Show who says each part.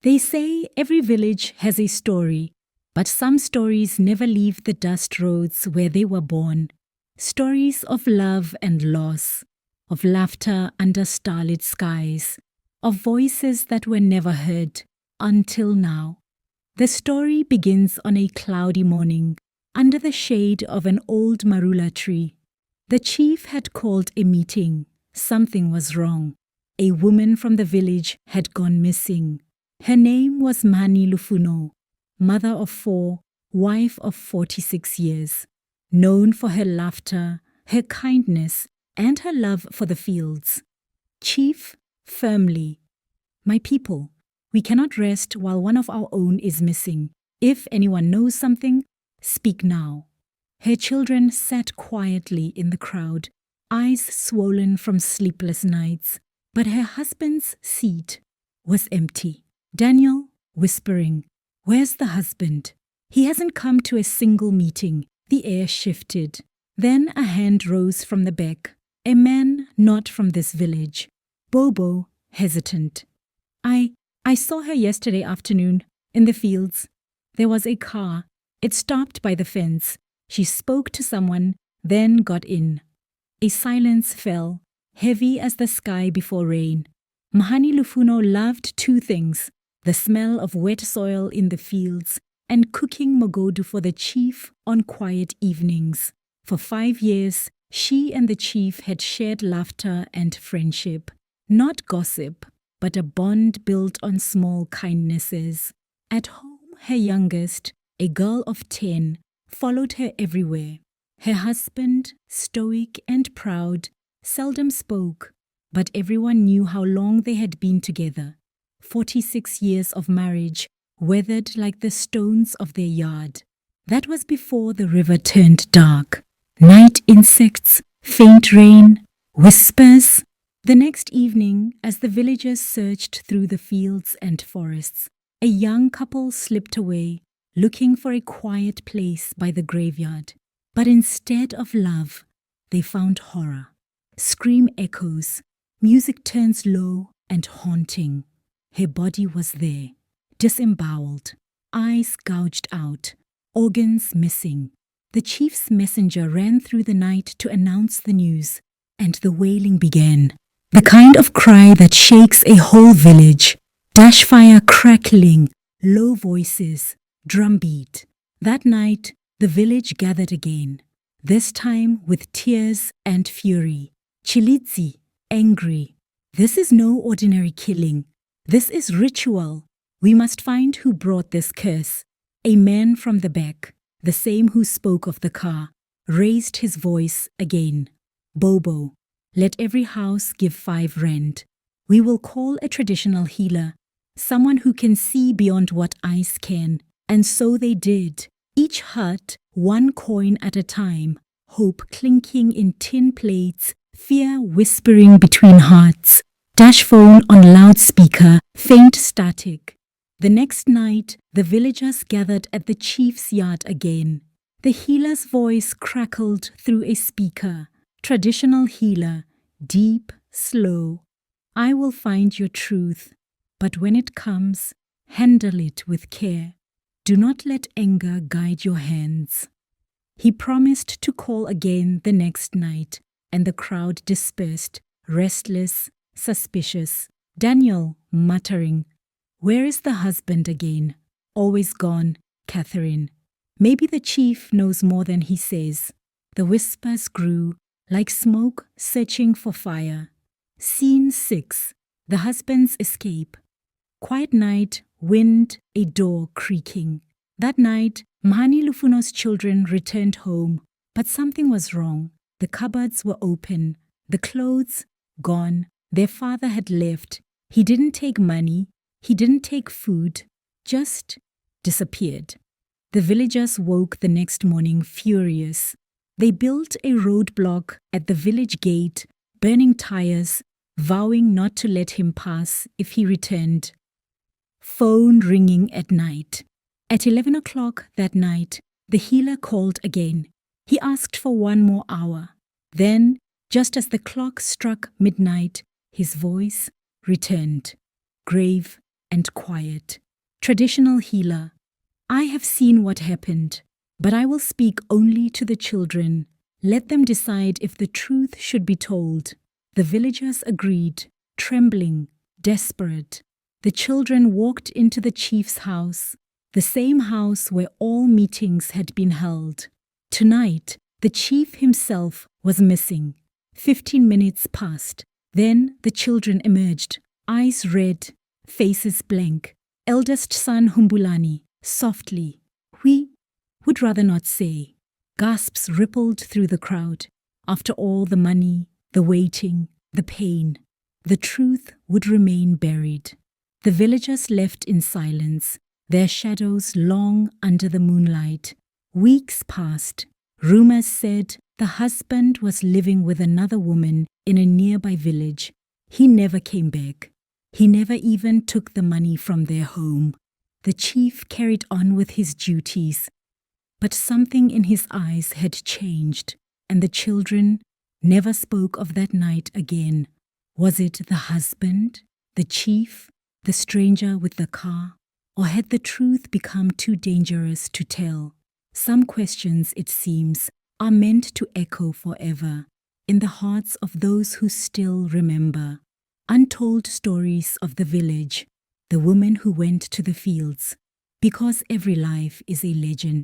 Speaker 1: They say every village has a story, but some stories never leave the dust roads where they were born. Stories of love and loss, of laughter under starlit skies, of voices that were never heard until now. The story begins on a cloudy morning under the shade of an old marula tree. The chief had called a meeting. Something was wrong. A woman from the village had gone missing. Her name was Mhani Lufuno, mother of 4, wife of 46 years, known for her laughter, her kindness, and her love for the fields. Chief, firmly, "My people, we cannot rest while one of our own is missing. If anyone knows something, speak now." Her children sat quietly in the crowd, eyes swollen from sleepless nights, but her husband's seat was empty. Daniel, whispering, "Where's the husband? He hasn't come to a single meeting." The air shifted. Then a hand rose from the back. A man not from this village. Bobo, hesitant. I saw her yesterday afternoon in the fields. There was a car. It stopped by the fence. She spoke to someone, then got in. A silence fell, heavy as the sky before rain. Mhani Lufuno loved 2 things: the smell of wet soil in the fields and cooking mogodu for the chief on quiet evenings. For 5 years, she and the chief had shared laughter and friendship. Not gossip, but a bond built on small kindnesses. At home, her youngest, a girl of 10, followed her everywhere. Her husband, stoic and proud, seldom spoke, but everyone knew how long they had been together. 46 years of marriage, weathered like the stones of their yard. That was before the river turned dark. Night insects, faint rain, whispers. The next evening, as the villagers searched through the fields and forests, a young couple slipped away, looking for a quiet place by the graveyard. But instead of love, they found horror. Scream echoes, music turns low and haunting. Her body was there, disemboweled, eyes gouged out, organs missing. The chief's messenger ran through the night to announce the news, and the wailing began. The kind of cry that shakes a whole village. Dash fire crackling, low voices, drumbeat. That night, the village gathered again, this time with tears and fury. Chilidzi, angry. "This is no ordinary killing. This is ritual. We must find who brought this curse." A man from the back, the same who spoke of the car, raised his voice again. "Bobo, let every house give 5 rand. We will call a traditional healer, someone who can see beyond what eyes can." And so they did. Each hut, 1 coin at a time, hope clinking in tin plates, fear whispering between hearts. Dash phone on loudspeaker, faint static. The next night, the villagers gathered at the chief's yard again. The healer's voice crackled through a speaker. Traditional healer, deep, slow. "I will find your truth, but when it comes, handle it with care. Do not let anger guide your hands." He promised to call again the next night, and the crowd dispersed, restless, suspicious. Daniel muttering, "Where is the husband again?" "Always gone, Catherine." "Maybe the chief knows more than he says." The whispers grew, like smoke searching for fire. Scene 6. The husband's escape. Quiet night, wind, a door creaking. That night, Mhani Lufuno's children returned home, but something was wrong. The cupboards were open, the clothes gone. Their father had left. He didn't take money, he didn't take food, just disappeared. The villagers woke the next morning furious. They built a roadblock at the village gate, burning tires, vowing not to let him pass if he returned. Phone ringing at night. At 11 o'clock that night, the healer called again. He asked for 1 more hour. Then, just as the clock struck midnight, his voice returned, grave and quiet. Traditional healer. I have seen what happened, but I will speak only to the children. Let them decide if the truth should be told. The villagers agreed, trembling, desperate. The children walked into the chief's house, the same house where all meetings had been held. Tonight, the chief himself was missing. 15 minutes passed. Then the children emerged, eyes red, faces blank. Eldest son Humbulani, softly. We would rather not say. Gasps rippled through the crowd. After all the money, the waiting, the pain, the truth would remain buried. The villagers left in silence, their shadows long under the moonlight. Weeks passed. Rumors said the husband was living with another woman in a nearby village. He never came back. He never even took the money from their home. The chief carried on with his duties. But something in his eyes had changed, and the children never spoke of that night again. Was it the husband, the chief, the stranger with the car? Or had the truth become too dangerous to tell? Some questions, it seems, are meant to echo forever in the hearts of those who still remember. Untold stories of the village, the woman who went to the fields, because every life is a legend.